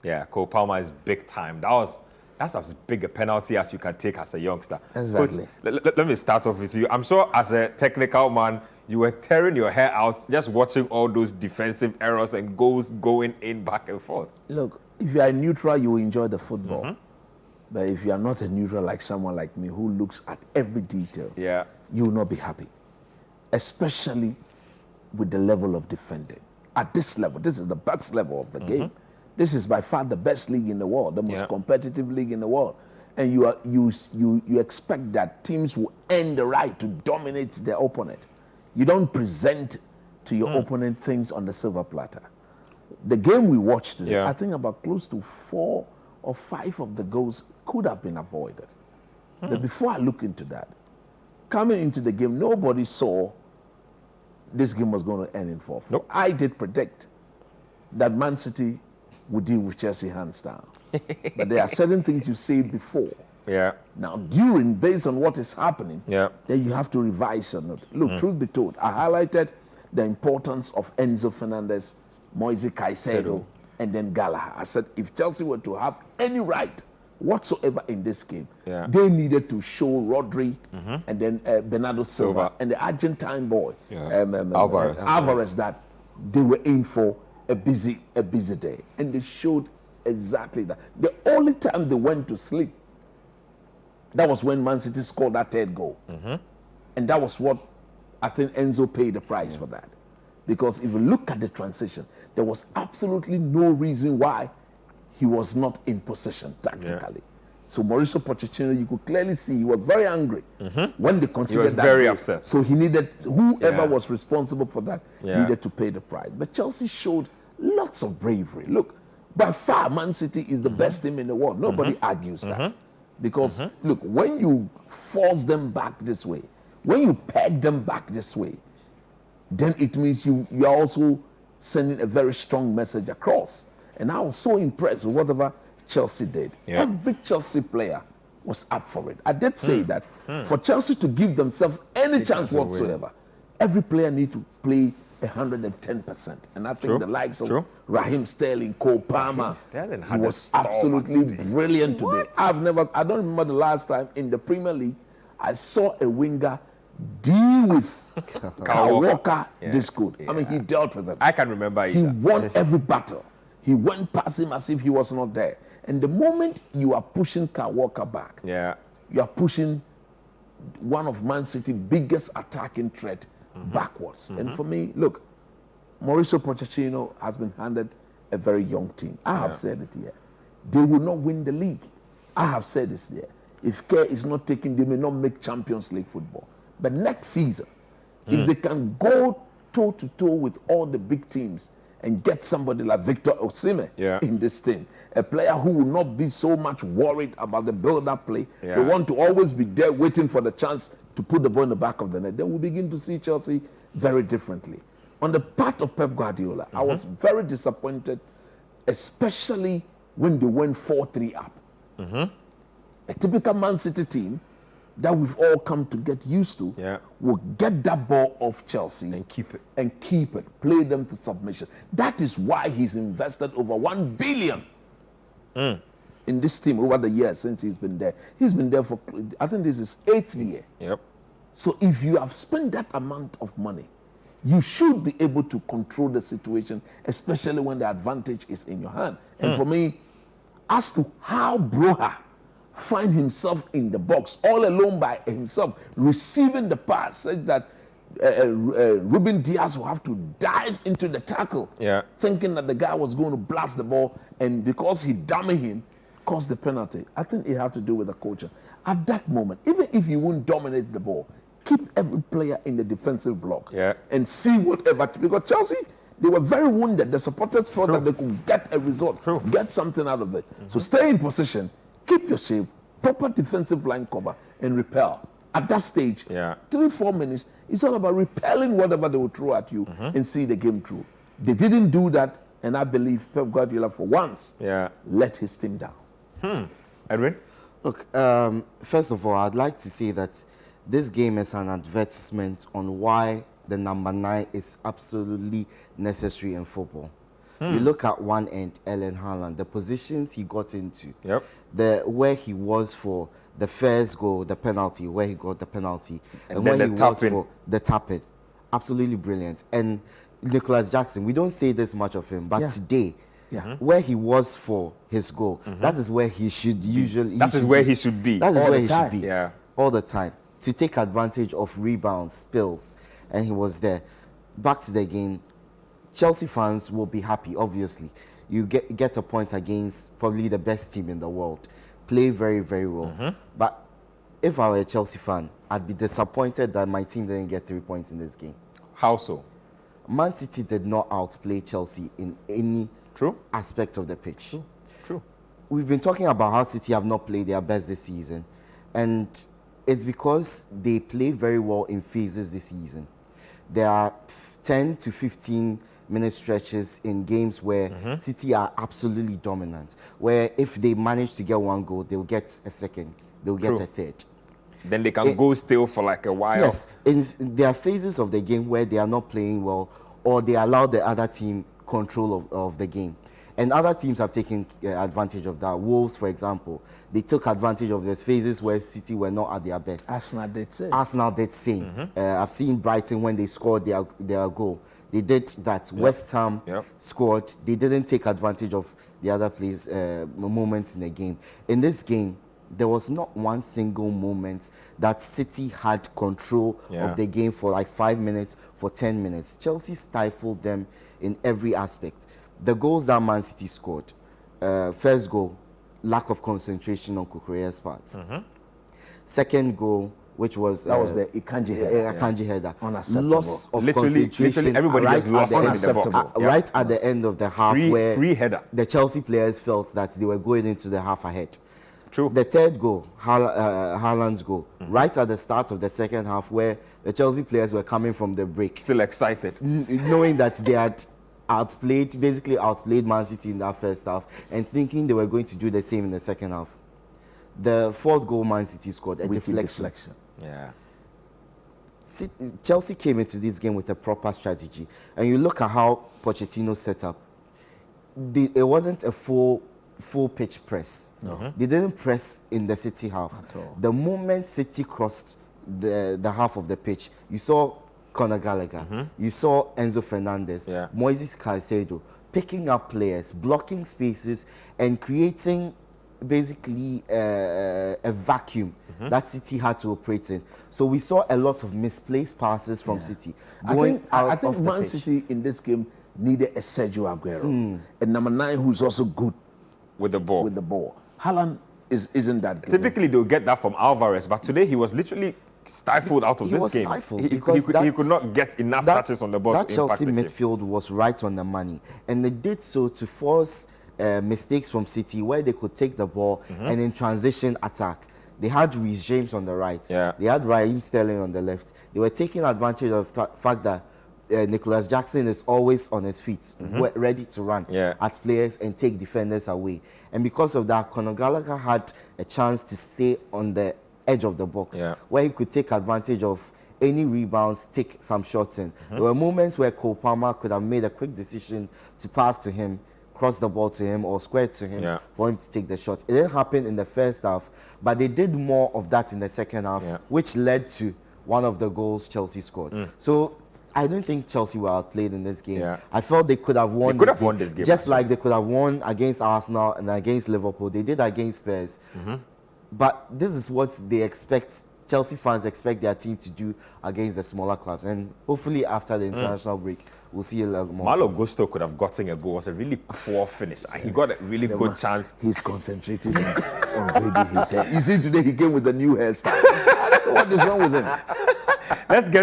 Yeah, Cole Palmer is big time. That's as big a penalty as you can take as a youngster. Exactly. Coach, let me start off with you. I'm sure as a technical man, you were tearing your hair out just watching all those defensive errors and goals going in back and forth. Look, if you are neutral, you will enjoy the football. But if you are not a neutral like someone like me who looks at every detail, you will not be happy. Especially with the level of defending. At this level, this is the best level of the game. This is by far the best league in the world, the most competitive league in the world. And you expect that teams will earn the right to dominate their opponent. You don't present to your opponent things on the silver platter. The game we watched today, I think about close to 4 or 5 of the goals could have been avoided. But before I look into that, coming into the game, nobody saw this game was going to end in 4-4. Nope. I did predict that Man City would deal with Chelsea hands down. But there are certain things you say before. Now, based on what is happening, then you have to revise your note. Look, truth be told, I highlighted the importance of Enzo Fernandez, Moise Caicedo, and then Gallagher. I said if Chelsea were to have any right whatsoever in this game, they needed to show Rodri and then Bernardo Silva and the Argentine boy, Alvarez, that they were in for a busy day. And they showed exactly that. The only time they went to sleep, that was when Man City scored that 3rd goal. And that was what I think Enzo paid the price for that. Because if you look at the transition, there was absolutely no reason why he was not in possession tactically. So Mauricio Pochettino, you could clearly see he was very angry when they considered that. He was very upset. So he needed, whoever was responsible for that, needed to pay the price. But Chelsea showed lots of bravery. Look, by far, Man City is the best team in the world. Nobody argues that. Because, look, when you force them back this way, when you peg them back this way, then it means you are also sending a very strong message across. And I was so impressed with whatever Chelsea did. Every Chelsea player was up for it. I did say that for Chelsea to give themselves any chance whatsoever, every player needs to play 110%. And I think the likes of Raheem Sterling, Cole Palmer, he was absolutely brilliant today. I don't remember the last time in the Premier League I saw a winger deal with Kyle Walker this good. I mean, he dealt with him. I can remember he won every battle. He went past him as if he was not there. And the moment you are pushing Kyle Walker back, you are pushing one of Man City's biggest attacking threat backwards. And for me, look, Mauricio Pochettino has been handed a very young team. I have said it here. They will not win the league. I have said this there. If care is not taken, they may not make Champions League football. But next season, if they can go toe-to-toe with all the big teams and get somebody like Victor Osimhen in this team, a player who will not be so much worried about the build-up play. They want to always be there waiting for the chance to put the ball in the back of the net. Then we'll begin to see Chelsea very differently. On the part of Pep Guardiola, I was very disappointed, especially when they went 4-3 up. A typical Man City team that we've all come to get used to will get that ball off Chelsea and keep it, play them to submission. That is why he's invested over 1 billion in this team over the years since he's been there. He's been there for, I think this is 8th year. So if you have spent that amount of money, you should be able to control the situation, especially when the advantage is in your hand. And for me, as to how Broha find himself in the box all alone by himself, receiving the pass, such that Ruben Diaz will have to dive into the tackle, thinking that the guy was going to blast the ball, and because he dummied him, caused the penalty. I think it had to do with the coach. At that moment, even if you won't dominate the ball, keep every player in the defensive block and see whatever. Because Chelsea, they were very wounded. The supporters thought that they could get a result, get something out of it. So stay in position, keep your shape, proper defensive line cover, and repel. At that stage, 3-4 minutes, it's all about repelling whatever they will throw at you and see the game through. They didn't do that, and I believe Pep Guardiola, for once, let his team down. Edwin? Look, first of all, I'd like to say that this game is an advertisement on why the number 9 is absolutely necessary in football. You look at one end, Erling Haaland, the positions he got into, Yep. where he was for the first goal, the penalty, where he got the penalty, and then where the he was tap-in. for the tap-in. Absolutely brilliant. And Nicholas Jackson, we don't say this much of him, but Yeah. today, Yeah. where he was for his goal, that is where he should usually. That is where he should be. That is All where the he time. should be. Yeah. All the time. To take advantage of rebounds, spills, and he was there. Back to the game. Chelsea fans will be happy, obviously. You get a point against probably the best team in the world. Play very, very well. But if I were a Chelsea fan, I'd be disappointed that my team didn't get 3 points in this game. How so? Man City did not outplay Chelsea in any True. aspect of the pitch. True. We've been talking about how City have not played their best this season, and it's because they play very well in phases this season. There are 10 to 15 minute stretches in games where City are absolutely dominant, where if they manage to get one goal, they'll get a second, they'll get True. a third. Then they can go still for like a while. Yes, there are phases of the game where they are not playing well, or they allow the other team control of the game. And other teams have taken advantage of that. Wolves, for example, they took advantage of those phases where City were not at their best. Arsenal did say. Arsenal did same. I've seen Brighton when they scored their goal. They did that. West Ham scored. They didn't take advantage of the other players' moments in the game. In this game, there was not one single moment that City had control of the game for like 5 minutes, for 10 minutes. Chelsea stifled them in every aspect. The goals that Man City scored, first goal, lack of concentration on Kukureya's part. Second goal, which was That was the Ikanji header. Akanji header. Unacceptable. Loss of Literally concentration. everybody right just lost at the in end, the box. right at the end of the half, where Free header. the Chelsea players felt that they were going into the half ahead. True. The third goal, Haaland's goal, right at the start of the second half, where the Chelsea players were coming from the break, Still excited. knowing that they had basically outplayed Man City in that first half, and thinking they were going to do the same in the second half. The fourth goal Man City scored, a deflection. Yeah. Chelsea came into this game with a proper strategy, and you look at how Pochettino set up. It wasn't a full pitch press. They didn't press in the City half. At all. The moment City crossed the half of the pitch, you saw Conor Gallagher, you saw Enzo Fernandez, Moises Caicedo picking up players, blocking spaces, and creating basically a vacuum that City had to operate in. So we saw a lot of misplaced passes from City going out I think of the Man pitch. City in this game needed a Sergio Aguero, and number 9 who's also good With the ball. with the ball. Haaland isn't that good. Typically, they'll get that from Alvarez, but today he was literally stifled out of He this was game. stifled He because could not get enough touches on the ball that to impact Chelsea the game. midfield was right on the money, and they did so to force mistakes from City where they could take the ball and in transition attack. They had Reece James on the right. They had Raheem Sterling on the left. They were taking advantage of the fact that Nicholas Jackson is always on his feet, ready to run at players and take defenders away. And because of that, Conor Gallagher had a chance to stay on the edge of the box, where he could take advantage of any rebounds, take some shots in. There were moments where Cole Palmer could have made a quick decision to pass to him, cross the ball to him, or square to him for him to take the shot. It didn't happen in the first half, but they did more of that in the second half, which led to one of the goals Chelsea scored. So I don't think Chelsea were outplayed in this game. I felt they could have won. They could have won this game, just like they could have won against Arsenal and against Liverpool. They did against Spurs. But this is what they expect. Chelsea fans expect their team to do against the smaller clubs, and hopefully after the international break, we'll see a little more. Malo Gusto could have gotten a goal. It was a really poor finish. He got a really good chance. He's concentrating on braiding his hair. You see, today he came with a new hairstyle. What is wrong with him? Let's get